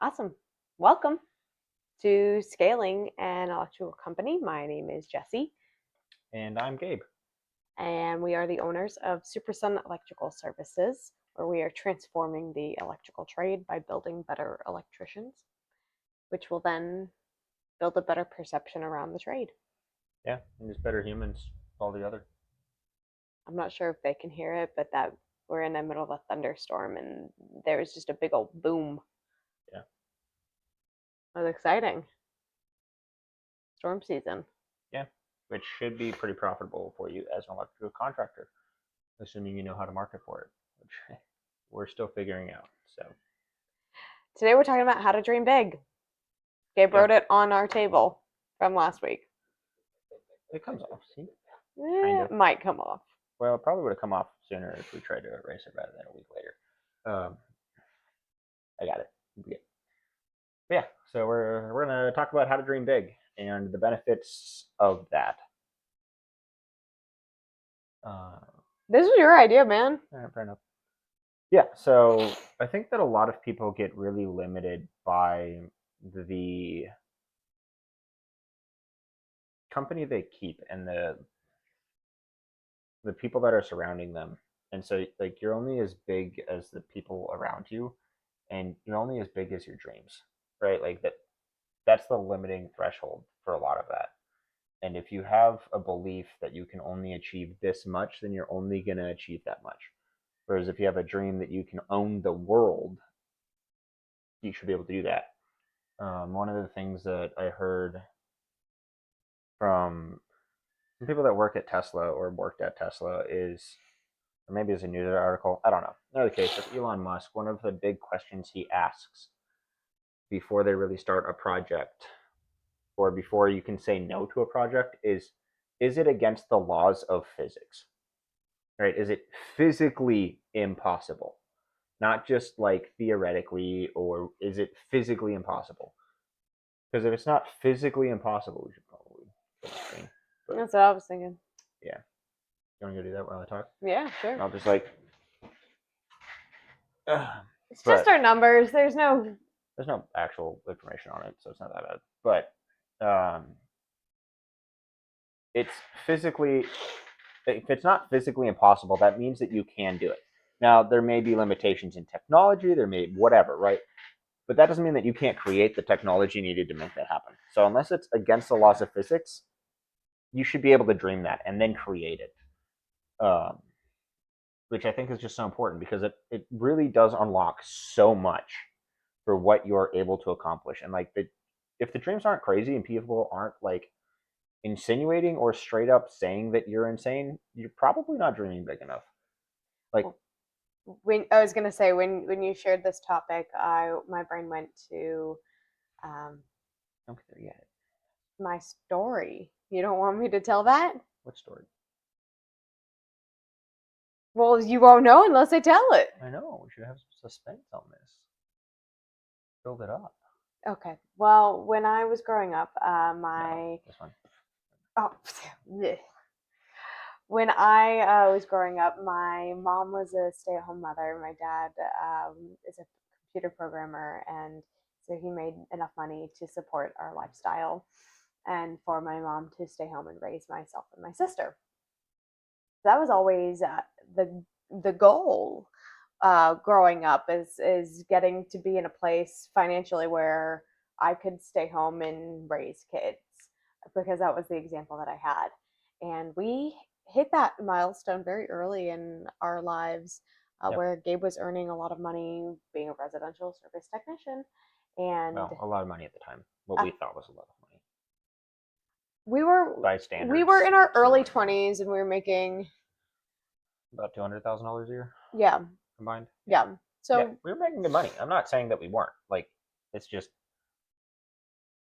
Awesome. Welcome to Scaling an Electrical Company. My name is Jessie, And I'm Gabe. and we are the owners of SuperSun Electrical Services, where we are transforming the electrical trade by building better electricians, which will then build a better perception around the trade. Yeah, and just better humans altogether. I'm not sure if they can hear it, but that we're in the middle of a thunderstorm, and there was just a big old boom. Yeah. It was exciting. Storm season. Yeah, which should be pretty profitable for you as an electrical contractor, assuming you know how to market for it, which we're still figuring out. So, Today we're talking about how to dream big. Gabe yeah, wrote it on our table from last week. it comes off. See, kind It of. might come off. Well, it probably would have come off sooner if we tried to erase it rather than a week later. I got it. Yeah. Yeah. So we're gonna talk about how to dream big and the benefits of that. Uh, This was your idea, man. Fair enough. Yeah, so I think that a lot of people get really limited by the company they keep and the people that are surrounding them. And so like you're only as big as the people around you and you're only as big as your dreams, right? Like that's the limiting threshold for a lot of that. And if you have a belief that you can only achieve this much, then you're only going to achieve that much. Whereas if you have a dream that you can own the world, you should be able to do that. One of the things that I heard from some people that work at Tesla or worked at Tesla is, or maybe it's a news article, I don't know. In either case, with Elon Musk, one of the big questions he asks before they really start a project or before you can say no to a project is it against the laws of physics? Right? Is it physically impossible? Not just like theoretically, or is it physically impossible? Because if it's not physically impossible, we should probably put the screen. But That's what I was thinking. yeah, you want to go do that while I talk? Yeah, sure. I'll just like. It's just But our numbers. There's no. there's no actual information on it, so it's not that bad. But it's physically, if it's not physically impossible, that means that you can do it. Now there may be limitations in technology, there may whatever, right? But that doesn't mean that you can't create the technology needed to make that happen. So unless it's against the laws of physics, you should be able to dream that and then create it. Which I think is just so important because it really does unlock so much for what you're able to accomplish. And like if the dreams aren't crazy and people aren't like insinuating or straight up saying that you're insane, you're probably not dreaming big enough. Like When I was gonna say when you shared this topic, my brain went to um, don't get there yet. my story. You don't want me to tell that? What story? Well, you won't know unless I tell it. I know we should have some suspense on this. Build it up. Okay. Well, when I was growing up, No, this one. oh, when I was growing up, my mom was a stay-at-home mother. My dad is a computer programmer, and so he made enough money to support our lifestyle, and for my mom to stay home and raise myself and my sister. That was always the goal growing up is getting to be in a place financially where I could stay home and raise kids because that was the example that I had. And we hit that milestone very early in our lives Yep. where Gabe was earning a lot of money being a residential service technician. And Well, a lot of money at the time. What we thought was a lot of money. we were By standards. We were in our early 20s and we were making about $200,000 a year. Yeah. Combined. Yeah. So yeah, we were making good money. I'm not saying that we weren't. Like, it's just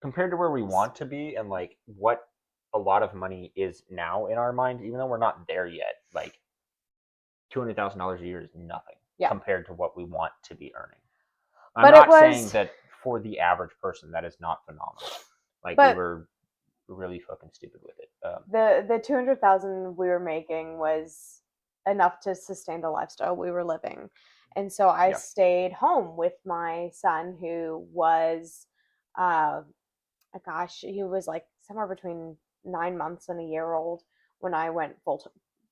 compared to where we want to be and like what a lot of money is now in our mind, even though we're not there yet. Like, $200,000 a year is nothing compared to what we want to be earning. I'm not saying that for the average person that is not phenomenal. Like, we were really fucking stupid with it. The 200,000 we were making was enough to sustain the lifestyle we were living, And so I Yeah. stayed home with my son, who was, uh, gosh, he was like somewhere between 9 months and a year old when I went full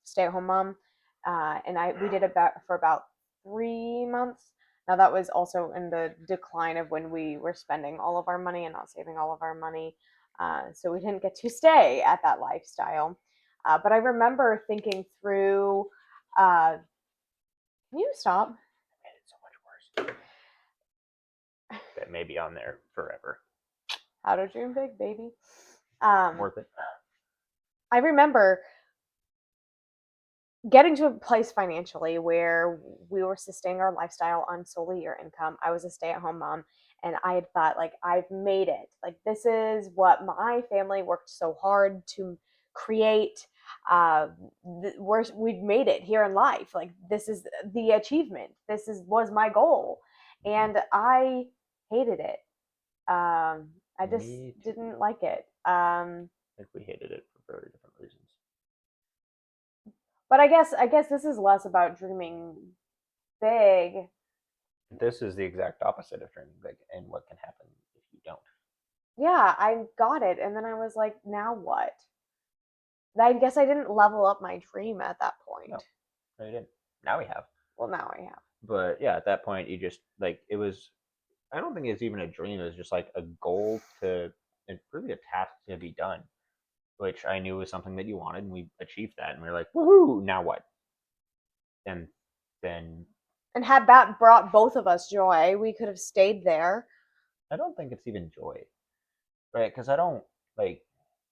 stay at home mom. And we did about for about 3 months. Now that was also in the decline of when we were spending all of our money and not saving all of our money. So we didn't get to stay at that lifestyle. But I remember thinking through. Can you stop? Made it so much worse. That may be on there forever. How to dream big, baby. Worth it. I remember getting to a place financially where we were sustaining our lifestyle on solely your income. I was a stay-at-home mom, and I had thought, like, I've made it. Like, this is what my family worked so hard to create. Uh, we've made it here in life. Like, this is the achievement. Was my goal, Mm-hmm. and I hated it. I just Me too. didn't like it. I think we hated it for very different reasons. But I guess this is less about dreaming big. This is the exact opposite of dreaming big and what can happen if you don't. Yeah, I got it. And then I was like, now what? I guess I didn't level up my dream at that No, point. no, you didn't. Now we have. Well, now I have. But yeah, at that point, you just like it was. I don't think it's even a dream. It was just like a goal to, and really a task to be done, which I knew was something that you wanted, and we achieved that, and we were like, woohoo! Now what? And then And had that brought both of us joy, we could have stayed there. I don't think it's even joy, right? Because I don't like.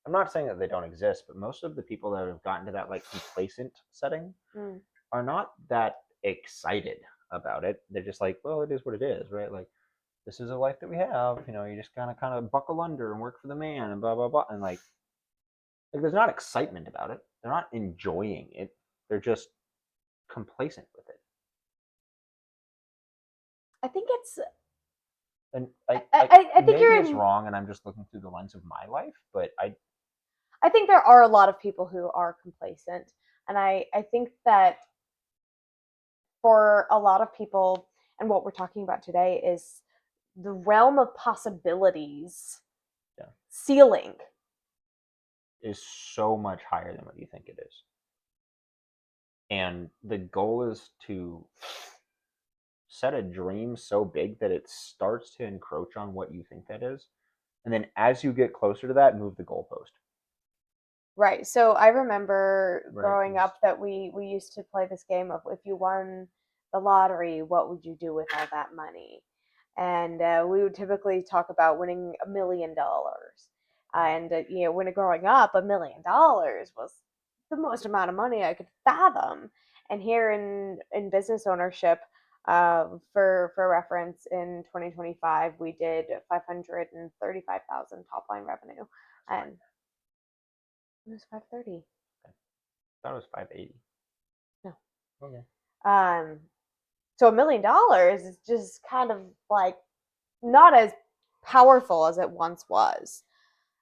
I'm not saying that they don't exist, but most of the people that have gotten to that like complacent setting Mm. are not that excited about it. They're just like, well, it is what it is, right? Like this is a life that we have. You know, you just kind of buckle under and work for the man and blah blah blah. And like there's not excitement about it. They're not enjoying it. They're just complacent with it. I think it's. And I think maybe you're it's in. wrong, and I'm just looking through the lens of my life. But I think there are a lot of people who are complacent, and I think that for a lot of people, and what we're talking about today is the realm of possibilities yeah, ceiling. is so much higher than what you think it is. And the goal is to set a dream so big that it starts to encroach on what you think that is. And then as you get closer to that, move the goalpost. Right. So I remember Right? growing up that we used to play this game of, if you won the lottery, what would you do with all that money? And we would typically talk about winning $1 million. And when growing up, $1 million was the most amount of money I could fathom. And here in business ownership, for reference, in 2025 we did 535,000 top line revenue, and it was 530. I thought it was 580. No. Okay. Um, so $1 million is just kind of like not as powerful as it once was.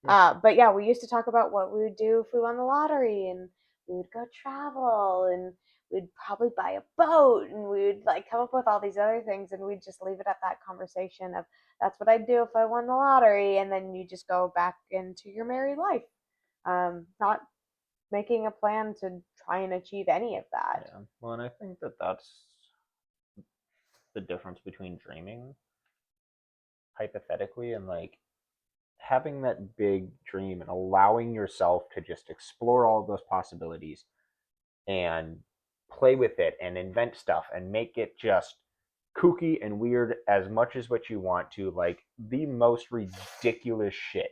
Yeah. But yeah, we used to talk about what we would do if we won the lottery, and we would go travel, and we'd probably buy a boat, and we would like come up with all these other things, and we'd just leave it at that conversation of, that's what I'd do if I won the lottery, and then you just go back into your married life, not making a plan to try and achieve any of that. Yeah. Well, and I think that that's the difference between dreaming hypothetically and like having that big dream and allowing yourself to just explore all of those possibilities and play with it and invent stuff and make it just kooky and weird as much as what you want to, like the most ridiculous shit,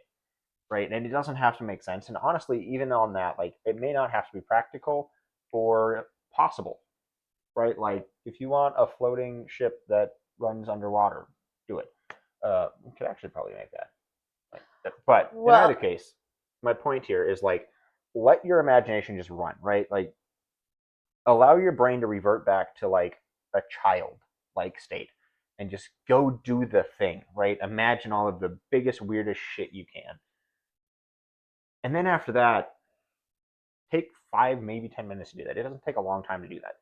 right? And it doesn't have to make sense. And honestly, even on that, like it may not have to be practical or possible, right? Like if you want a floating ship that runs underwater, do it. You could actually probably make that. But in either Well, case, my point here is like let your imagination just run, right? Like allow your brain to revert back to like a child like state and just go do the thing, right? Imagine all of the biggest, weirdest shit you can. And then after that, take 5, maybe 10 minutes to do that. It doesn't take a long time to do that.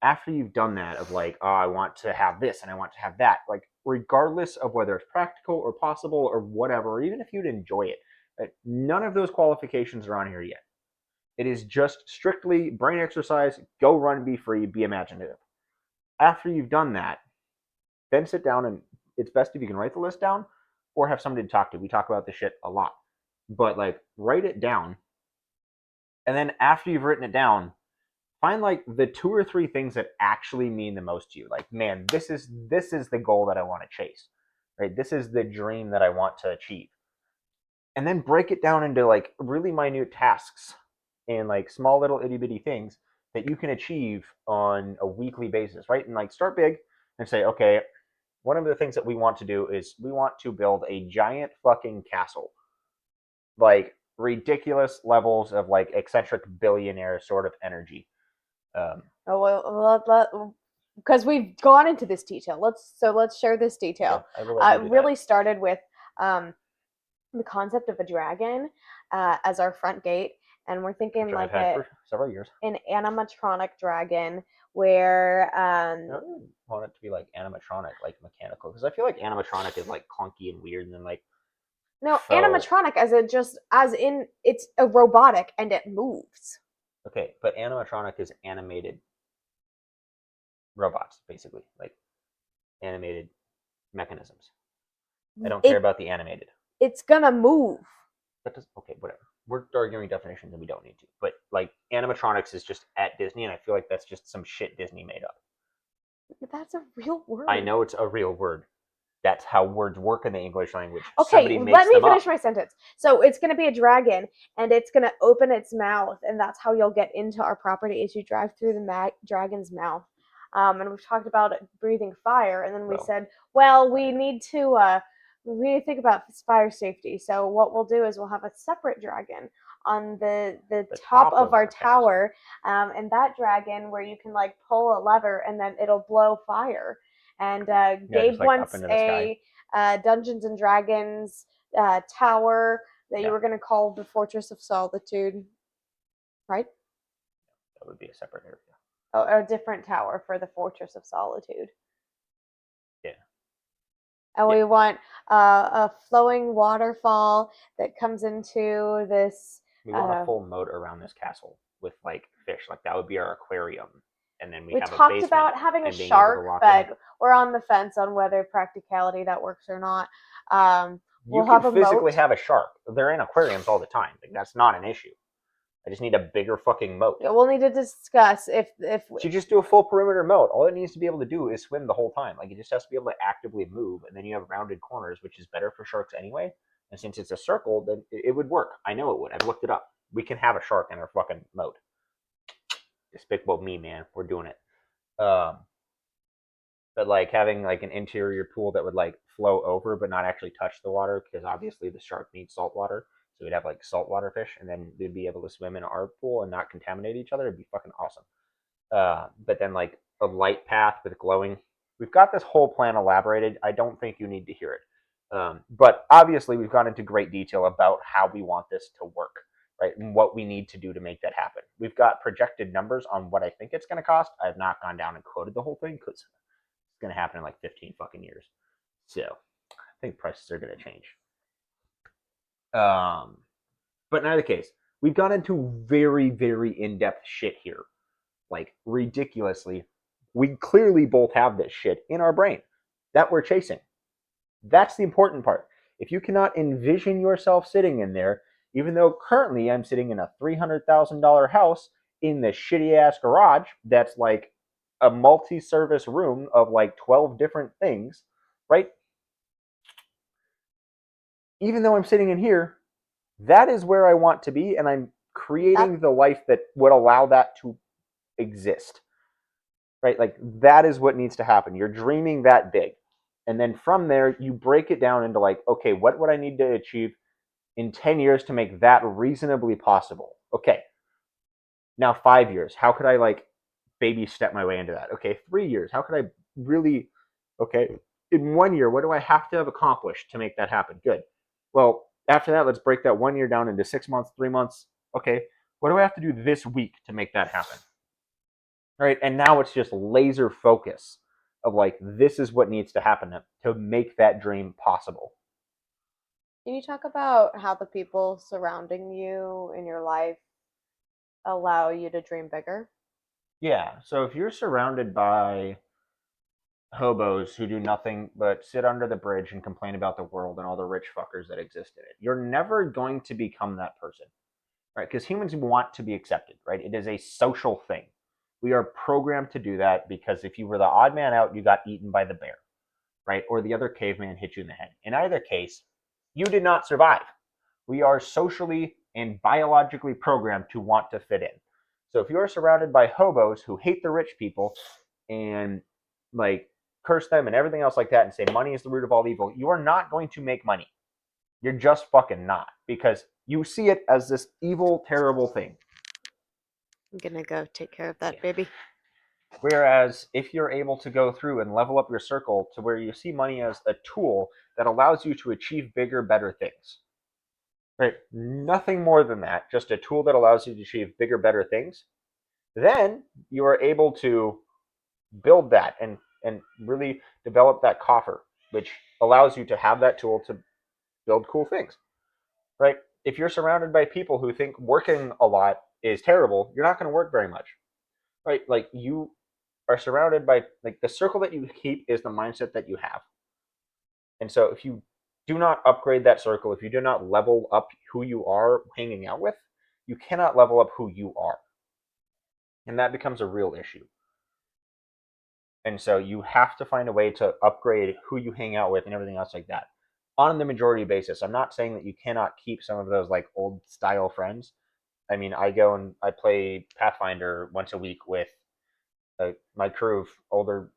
after you've done that of like, oh, I want to have this and I want to have that, like regardless of whether it's practical or possible or whatever, or even if you'd enjoy it, none of those qualifications are on here yet. It is just strictly brain exercise, go run, be free, be imaginative. After you've done that, then sit down and it's best if you can write the list down or have somebody to talk to. We talk about this shit a lot. But like write it down. And then after you've written it down, find like the 2 or 3 things that actually mean the most to you. Like, man, this is the goal that I want to chase. Right? This is the dream that I want to achieve. And then break it down into like really minute tasks and like small little itty bitty things that you can achieve on a weekly basis, right? And like start big and say, okay, one of the things that we want to do is we want to build a giant fucking castle, like ridiculous levels of like eccentric billionaire sort of energy. Oh well, because we've gone into this detail. Let's share this detail. I will let you It do that. really started with um, the concept of a dragon as our front gate, and we're thinking Which I've like had for several years. an animatronic dragon where I don't really want it to be like animatronic, like mechanical, because I feel like animatronic is like clunky and weird, and then like no, faux. animatronic as in it's a robotic and it moves. Okay, but animatronic is animated robots, basically, like animated mechanisms. I don't care It about the animated. it's gonna move. That does okay, whatever. We're arguing definitions and we don't need to. But like animatronics is just at Disney, and I feel like that's just some shit Disney made up. That's a real I word. know it's a real word. That's how words work in the English language. Okay, Somebody let makes me them finish up. my sentence. So it's going to be a dragon, and it's going to open its mouth, and that's how you'll get into our property. Is you drive through the dragon's mouth, and we've talked about breathing fire, and then we Well, said, well, fire. we need to think about fire safety. So what we'll do is we'll have a separate dragon on the The top top of of our our castle. tower, and that dragon where you can like pull a lever, and then it'll blow fire. And Yeah, just Gabe like up wants into the sky. a Dungeons and Dragons tower that you Yeah, were going to call the Fortress of Solitude, right? that would be a separate area. Or a different tower for the Fortress of Solitude. Yeah. And Yeah. we want a flowing waterfall that comes into this. We want a Uh, full moat around this castle with like fish. Like that would be our aquarium. And then we we have a talked basement about having a and being able to shark, walk in. but we're on the fence on whether practicality that works or not. You We'll can have a moat. physically have a shark. They're in aquariums all the time. Like that's not an issue. I just need a bigger fucking moat. Yeah, we'll need to discuss if So you just do a full perimeter moat. All it needs to be able to do is swim the whole time. Like it just has to be able to actively move, and then you have rounded corners, which is better for sharks anyway. And since it's a circle, then it would work. I know it would. I've looked it up. We can have a shark in our fucking moat. Despicable Me, man. We're doing it. Um, but like having like an interior pool that would like flow over but not actually touch the water because obviously the shark needs salt water. So we'd have like saltwater fish, and then they'd be able to swim in our pool and not contaminate each other. It'd be fucking awesome. But then like a light path with glowing. We've got this whole plan elaborated. I don't think you need to hear it. But obviously, we've gone into great detail about how we want this to work, right? And what we need to do to make that happen. We've got projected numbers on what I think it's going to cost. I have not gone down and quoted the whole thing because it's going to happen in like 15 fucking years. So I think prices are going to change. But in either case, we've gone into very, very in depth shit here. Like ridiculously, we clearly both have this shit in our brain that we're chasing. That's the important part. If you cannot envision yourself sitting in there, even though currently I'm sitting in a $300,000 house in the shitty ass garage that's like a multi service room of like 12 different things, right? Even though I'm sitting in here, that is where I want to be, and I'm that creating the life that would allow that to exist. Right? Like that is what needs to happen. You're dreaming that big. And then from there, you break it down into like, okay, what would I need to achieve in 10 years to make that reasonably possible? Okay, now 5 years, how could I like baby step my way into that? Okay, 3 years, how could I really, okay, in 1 year, what do I have to have accomplished to make that happen? Good. Well, after that, let's break that 1 year down into 6 months, 3 months. Okay, what do I have to do this week to make that happen? right? And now it's just laser focus of like, this is what needs to happen to make that dream possible. Can you talk about how the people surrounding you in your life allow you to dream bigger? Yeah. So if you're surrounded by hobos who do nothing but sit under the bridge and complain about the world and all the rich fuckers that exist in it, you're never going to become that person, right? Because humans want to be accepted, right? It is a social thing. We are programmed to do that because if you were the odd man out, you got eaten by the bear, right? Or the other caveman hit you in the head. In either case, you did not survive. We are socially and biologically programmed to want to fit in. So if you are surrounded by hobos who hate the rich people and like curse them and everything else like that and say money is the root of all evil, you are not going to make money. You're just fucking not, because you see it as this evil, terrible thing. I'm gonna go take care of that Yeah. baby. Whereas if you're able to go through and level up your circle to where you see money as a tool that allows you to achieve bigger, better things, right? Nothing more than that, just a tool that allows you to achieve bigger, better things. Then you are able to build that and really develop that coffer, which allows you to have that tool to build cool things, right? If you're surrounded by people who think working a lot is terrible, you're not going to work very much, right? Like you are surrounded by like the circle that you keep is the mindset that you have. And so if you do not upgrade that circle, if you do not level up who you are hanging out with, you cannot level up who you are. And that becomes a real issue. And so you have to find a way to upgrade who you hang out with and everything else like that on the majority basis. I'm not saying that you cannot keep some of those like old style friends. I mean, I go and I play Pathfinder once a week with my crew of older,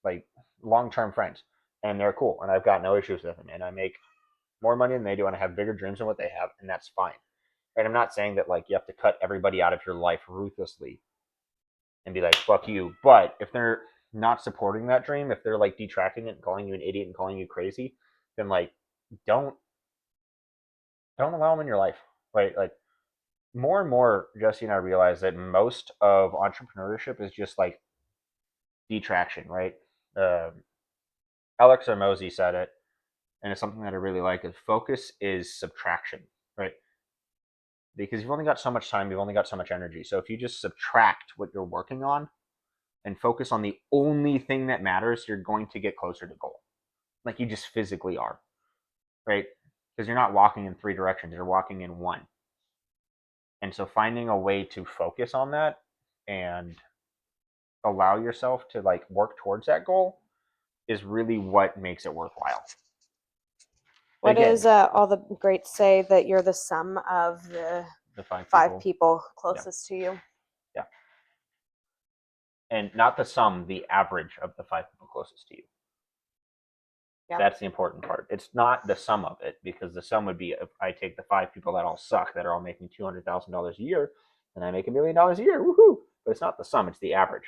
like long term friends, and they're cool, and I've got no issues with them, and I make more money than they do, and I have bigger dreams than what they have, and that's fine. And I'm not saying that like you have to cut everybody out of your life ruthlessly and be like fuck you, but if they're not supporting that dream, if they're like detracting it and calling you an idiot and calling you crazy, then like don't don't allow them in your life, right? Like more and more, Jesse and I realize that most of entrepreneurship is just like detraction, right? Um, Alex Hormozy said it, and it's something that I really like. Is focus is subtraction, right? Because you've only got so much time, you've only got so much energy. So if you just subtract what you're working on and focus on the only thing that matters, you're going to get closer to goal. Like you just physically are, right? Because you're not walking in three directions, you're walking in one. And so finding a way to focus on that and allow yourself to like work towards that goal is really what makes it worthwhile. What Again, does all the greats say that you're the sum of the the five five people. people Yeah. closest to you? Yeah. And not the sum, the average of the five people closest to you. Yeah. That's the important part. It's not the sum of it, because the sum would be if I take the five people that all suck, that are all making $200,000 a year, and I make $1 million a year. Woohoo! But it's not the sum; it's the average.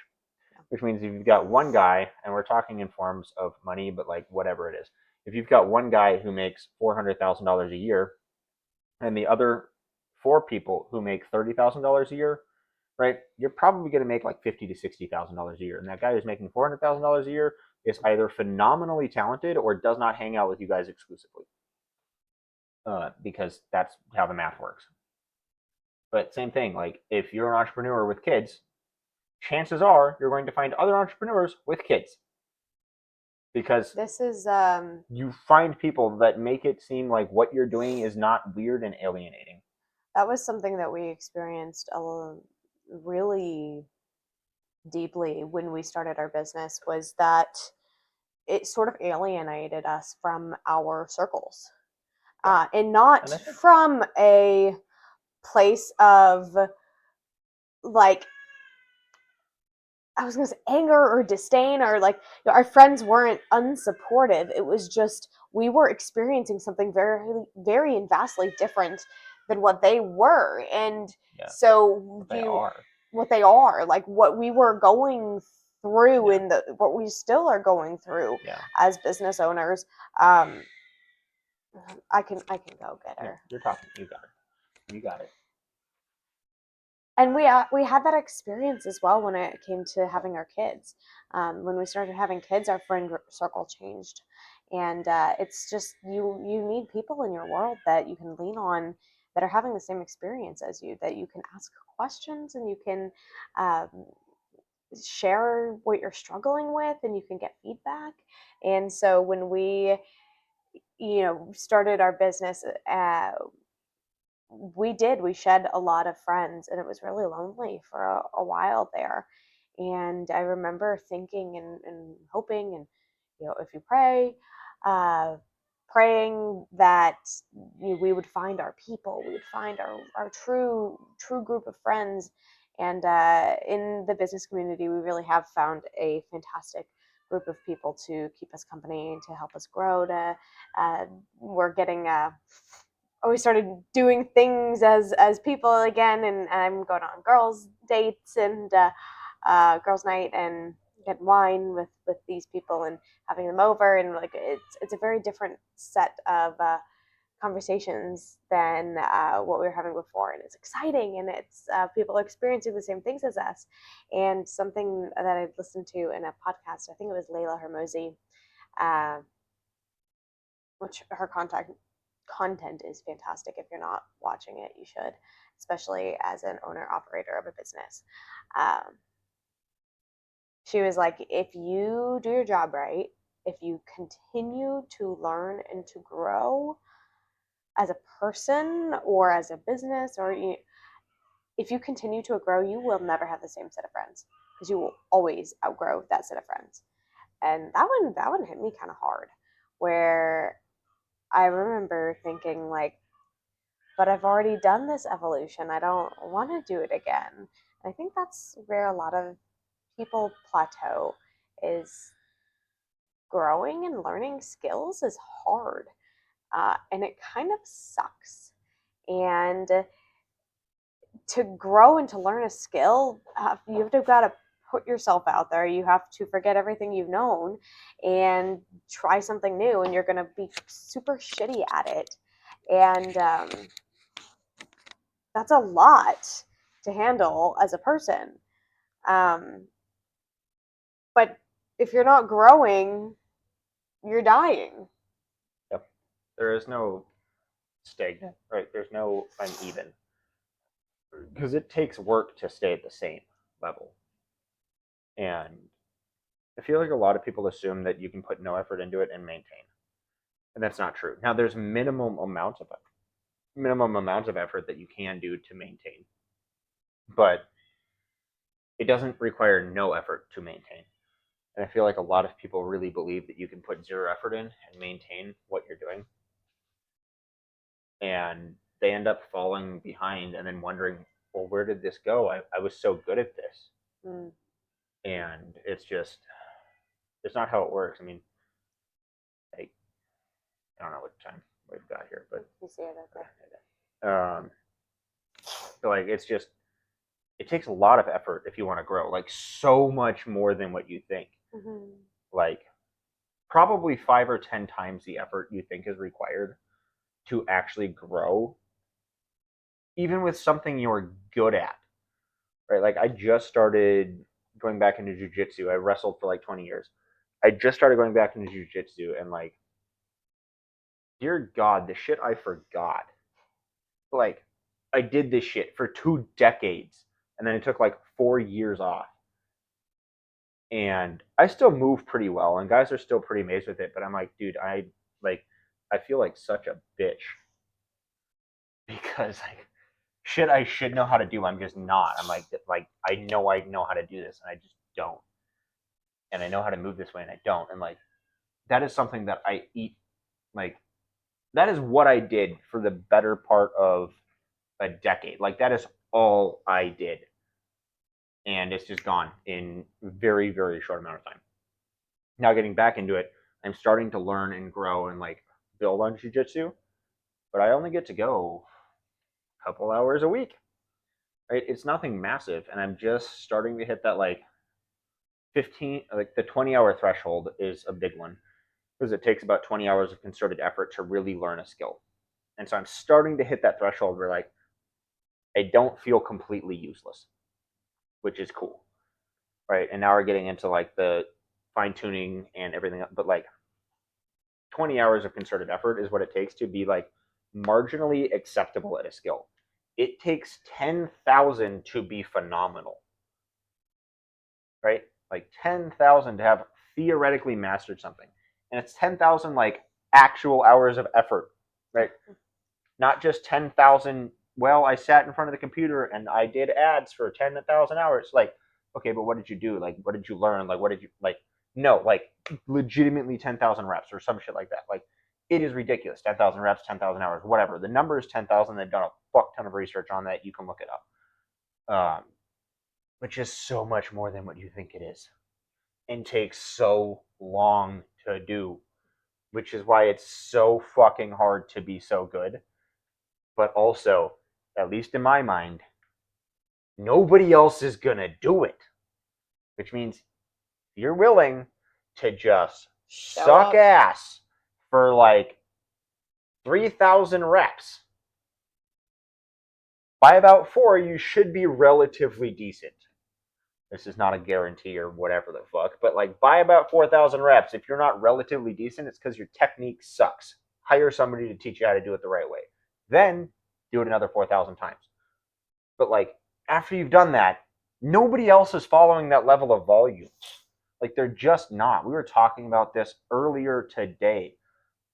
Yeah. Which means if you've got one guy, and we're talking in forms of money, but like whatever it is, if you've got one guy who makes $400,000 a year, and the other four people who make $30,000 a year, right? You're probably going to make like $50,000 to $60,000 a year, and that guy who's making $400,000 a year is either phenomenally talented or does not hang out with you guys exclusively, because that's how the math works. But same thing, like if you're an entrepreneur with kids, chances are you're going to find other entrepreneurs with kids, because This is you find people that make it seem like what you're doing is not weird and alienating. that was something that we experienced really deeply when we started our business, was that it sort of alienated us from our circles, Yeah, and and not that's it. from a place of like, I was gonna say anger or disdain, or like, our friends weren't unsupportive. It was just we were experiencing something very, very and vastly different than what they were, and Yeah, so what they you, are. what they are, like what we were going through, Yeah, and what we still are going through yeah, as business owners. Um, I can go get yeah. her. You're talking. You got it. You got it. And we had that experience as well when it came to having our kids. When we started having kids, our friend circle changed, and it's just you need people in your world that you can lean on that are having the same experience as you, that you can ask questions and you can um, share what you're struggling with and you can get feedback. And so when we started our business, we shed a lot of friends and it was really lonely for a while there. And I remember thinking and hoping, and if you pray, uh, praying that we would find our people, we would find our true group of friends. And in the business community, we really have found a fantastic group of people to keep us company, to help us grow. We're getting we started doing things as people again, and I'm going on girls' dates and girls' night and getting wine with these people and having them over, and like it's a very different set of conversations than what we were having before, and it's exciting, and it's people experiencing the same things as us. And something that I listened to in a podcast, I think it was Layla Hermosi, uh, which her content is fantastic. If you're not watching it, you should, especially as an owner operator of a business. Um, she was like, if you do your job right, if you continue to learn and to grow as a person or as a business, or if you continue to grow, you will never have the same set of friends because you will always outgrow that set of friends. And that one hit me kind of hard, where I remember thinking like, but I've already done this evolution. I don't want to do it again. And I think that's where a lot of people plateau, is growing and learning skills is hard. And it kind of sucks. And to grow and to learn a skill, you have to got to put yourself out there. You have to forget everything you've known and try something new, and you're going to be super shitty at it. And that's a lot to handle as a person. Um, but if you're not growing, you're dying. Yep. There is no stagnant, right? There's no uneven because it takes work to stay at the same level. And I feel like a lot of people assume that you can put no effort into it and maintain, and that's not true. Now, there's minimum amounts of effort that you can do to maintain, but it doesn't require no effort to maintain. And I feel like a lot of people really believe that you can put zero effort in and maintain what you're doing, and they end up falling behind and then wondering, well, where did this go? I was so good at this. Mm. And it's not how it works. I mean, like, I don't know what time we've got here, but You see it, okay. um, so like it takes a lot of effort if you want to grow, like so much more than what you think. Mm-hmm. Like probably 5 or 10 times the effort you think is required to actually grow, even with something you're good at. Right? Like I just started going back into jujitsu. I wrestled for like 20 years. I just started going back into jujitsu, and like, dear God, the shit I forgot. Like, I did this shit for 2 decades, and then it took like 4 years off. And I still move pretty well, and guys are still pretty amazed with it. But I'm like, dude, like, I feel like such a bitch because like shit I should know how to do, I'm just not. I'm like I know how to do this, and I just don't. And I know how to move this way, and I don't. And like that is something that I eat. Like that is what I did for the better part of a decade. Like that is all I did, and it's just gone in very short amount of time. Now getting back into it, I'm starting to learn and grow and like build on jujitsu, but I only get to go a couple hours a week. Right? It's nothing massive, and I'm just starting to hit that like 15, like the 20-hour threshold is a big one because it takes about 20 hours of concerted effort to really learn a skill. And so I'm starting to hit that threshold where like I don't feel completely useless, which is cool, right? And now we're getting into like the fine tuning and everything, but like 20 hours of concerted effort is what it takes to be like marginally acceptable at a skill. It takes 10,000 to be phenomenal, right? Like 10,000 to have theoretically mastered something. And it's 10,000 like actual hours of effort, right? Not just 10,000, well, I sat in front of the computer and I did ads for 10,000 hours. Like, okay, but what did you do? Like, what did you learn? Like, what did you, like, no, like, legitimately 10,000 reps or some shit like that. Like, it is ridiculous. 10,000 reps, 10,000 hours, whatever. The number is 10,000. They've done a fuck ton of research on that. You can look it up. Which is so much more than what you think it is and takes so long to do, which is why it's so fucking hard to be so good. But also, at least in my mind, nobody else is gonna do it. Which means you're willing to just Show suck up. ass for like 3,000 reps. By about 4, you should be relatively decent. This is not a guarantee or whatever the fuck, but like by about 4,000 reps, if you're not relatively decent, it's because your technique sucks. Hire somebody to teach you how to do it the right way. Then do it another 4,000 times. But like after you've done that, nobody else is following that level of volume. Like they're just not. We were talking about this earlier today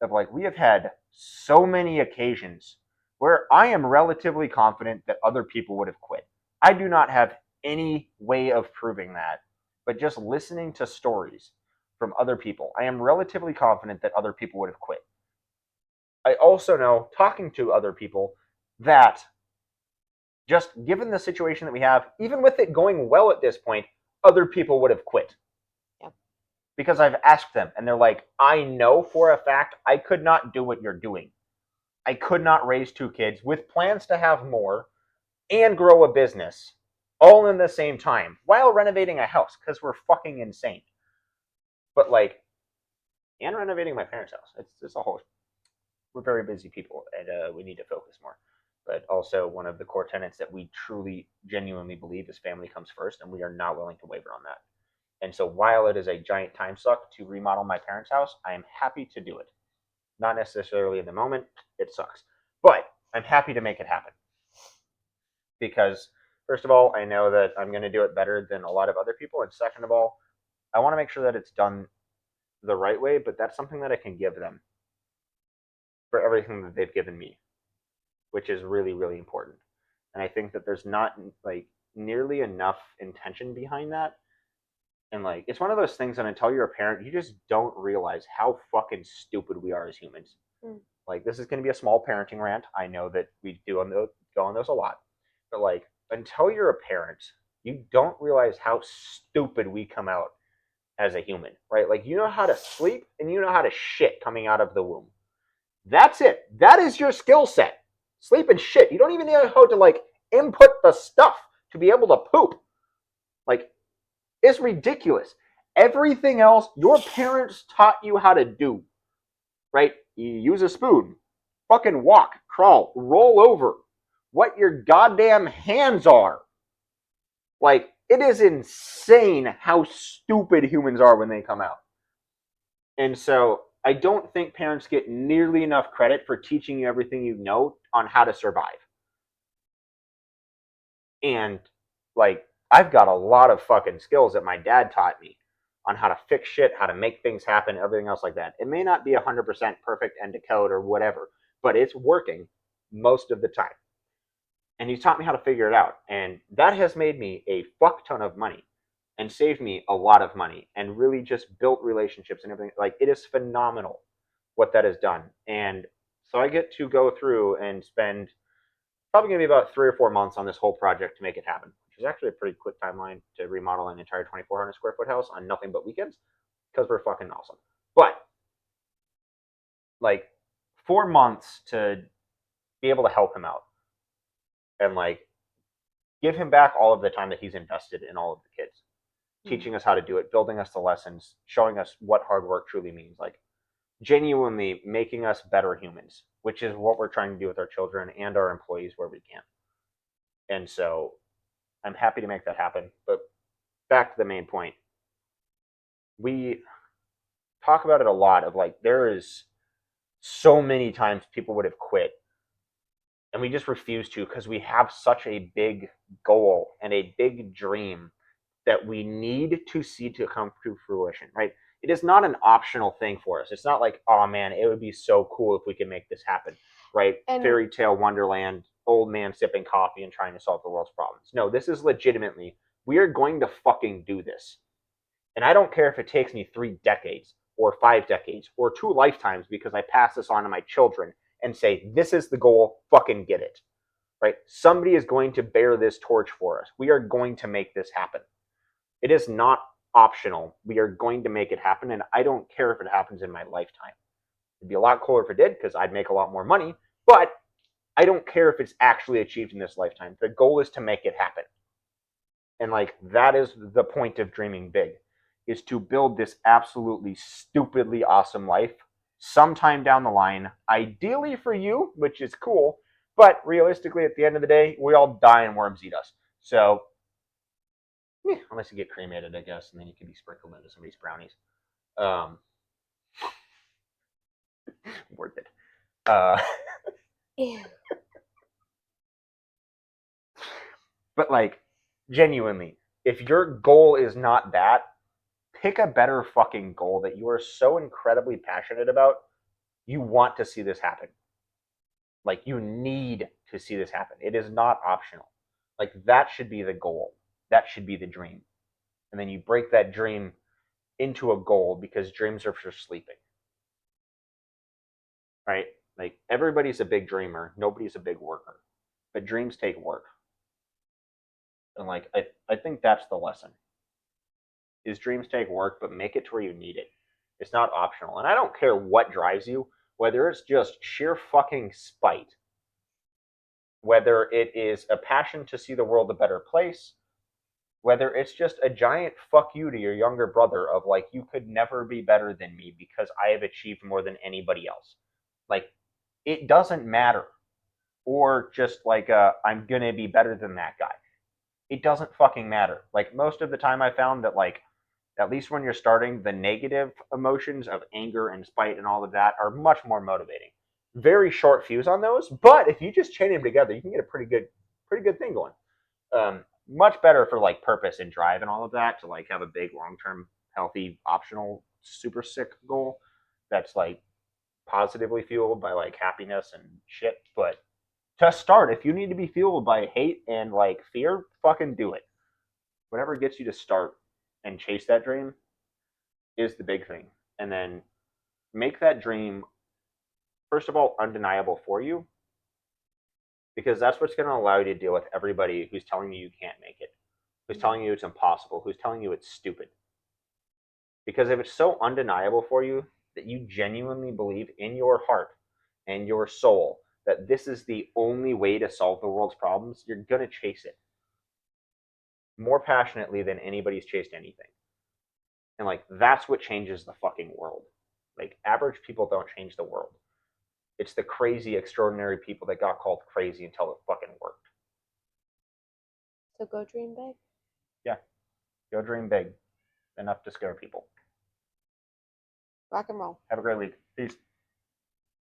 of like we have had so many occasions where I am relatively confident that other people would have quit. I do not have any way of proving that, but just listening to stories from other people, I am relatively confident that other people would have quit. I also know, talking to other people, that just given the situation that we have, even with it going well at this point, other people would have quit. Yep. Because I've asked them and they're like, I know for a fact I could not do what you're doing. I could not raise 2 kids with plans to have more and grow a business all in the same time while renovating a house because we're fucking insane. But like, and renovating my parents' house. It's a whole. We're very busy people and we need to focus more. But also, one of the core tenets that we truly, genuinely believe is family comes first, and we are not willing to waver on that. And so, while it is a giant time suck to remodel my parents' house, I am happy to do it. Not necessarily in the moment, it sucks. But I'm happy to make it happen. Because, first of all, I know that I'm going to do it better than a lot of other people. And second of all, I want to make sure that it's done the right way, but that's something that I can give them for everything that they've given me, which is really, really important. And I think that there's not like nearly enough intention behind that. And like, it's one of those things that until you're a parent, you just don't realize how fucking stupid we are as humans. Mm. Like, this is going to be a small parenting rant. I know that we do go on those a lot, but like, until you're a parent, you don't realize how stupid we come out as a human, right? Like, you know how to sleep and you know how to shit coming out of the womb. That's it. That is your skill set. Sleep and shit. You don't even know how to like input the stuff to be able to poop. Like, it's ridiculous. Everything else your parents taught you how to do, right? You use a spoon, fucking walk, crawl, roll over, what your goddamn hands are. Like, it is insane how stupid humans are when they come out. And so I don't think parents get nearly enough credit for teaching you everything you know on how to survive. And like, I've got a lot of fucking skills that my dad taught me on how to fix shit, how to make things happen, everything else like that. It may not be 100% perfect end to code or whatever, but it's working most of the time. And he's taught me how to figure it out. And that has made me a fuck ton of money and saved me a lot of money and really just built relationships and everything. Like, it is phenomenal what that has done. And so I get to go through and spend probably going to be about 3 or 4 months on this whole project to make it happen, which is actually a pretty quick timeline to remodel an entire 2,400 square foot house on nothing but weekends because we're fucking awesome. But like 4 months to be able to help him out and like give him back all of the time that he's invested in all of the kids, teaching us how to do it, building us the lessons, showing us what hard work truly means, like genuinely making us better humans, which is what we're trying to do with our children and our employees where we can. And so I'm happy to make that happen. But back to the main point. We talk about it a lot of like there is so many times people would have quit and we just refuse to because we have such a big goal and a big dream that we need to see to come to fruition, right? It is not an optional thing for us. It's not like, oh man, it would be so cool if we could make this happen, right? And Fairy tale wonderland, old man sipping coffee and trying to solve the world's problems. No, this is legitimately, we are going to fucking do this. And I don't care if it takes me 3 decades or 5 decades or 2 lifetimes because I pass this on to my children and say, this is the goal, fucking get it. Right? Somebody is going to bear this torch for us. We are going to make this happen. It is not optional. We are going to make it happen, and I don't care if it happens in my lifetime. It'd be a lot cooler if it did because I'd make a lot more money, but I don't care if it's actually achieved in this lifetime. The goal is to make it happen. And like that is the point of dreaming big, is to build this absolutely stupidly awesome life sometime down the line, ideally for you, which is cool, but realistically at the end of the day, we all die and worms eat us. So unless you get cremated, I guess, and then you can be sprinkled into somebody's brownies. Um, worth it. yeah. But like, genuinely, if your goal is not that, pick a better fucking goal that you are so incredibly passionate about. You want to see this happen. Like, you need to see this happen. It is not optional. Like, that should be the goal. That should be the dream. And then you break that dream into a goal because dreams are for sleeping. Right? Like, everybody's a big dreamer. Nobody's a big worker. But dreams take work. And like, I think that's the lesson. Is dreams take work, but make it to where you need it. It's not optional. And I don't care what drives you, whether it's just sheer fucking spite, whether it is a passion to see the world a better place, whether it's just a giant fuck you to your younger brother of like, you could never be better than me because I have achieved more than anybody else. Like, it doesn't matter. Or just like, I'm gonna be better than that guy. It doesn't fucking matter. Like, most of the time I found that, like, at least when you're starting, the negative emotions of anger and spite and all of that are much more motivating. Very short fuse on those, but if you just chain them together, you can get a pretty good thing going. Much better for like purpose and drive and all of that to like have a big long term healthy optional super sick goal that's like positively fueled by like happiness and shit. But to start, if you need to be fueled by hate and like fear, fucking do it. Whatever gets you to start and chase that dream is the big thing. And then make that dream, first of all, undeniable for you, because that's what's going to allow you to deal with everybody who's telling you can't make it, who's telling you it's impossible, who's telling you it's stupid. Because if it's so undeniable for you that you genuinely believe in your heart and your soul that this is the only way to solve the world's problems, you're going to chase it more passionately than anybody's chased anything. And like, that's what changes the fucking world. Like, average people don't change the world. It's the crazy, extraordinary people that got called crazy until it fucking worked. So go dream big. Yeah, go dream big. Enough to scare people. Rock and roll. Have a great week. Peace.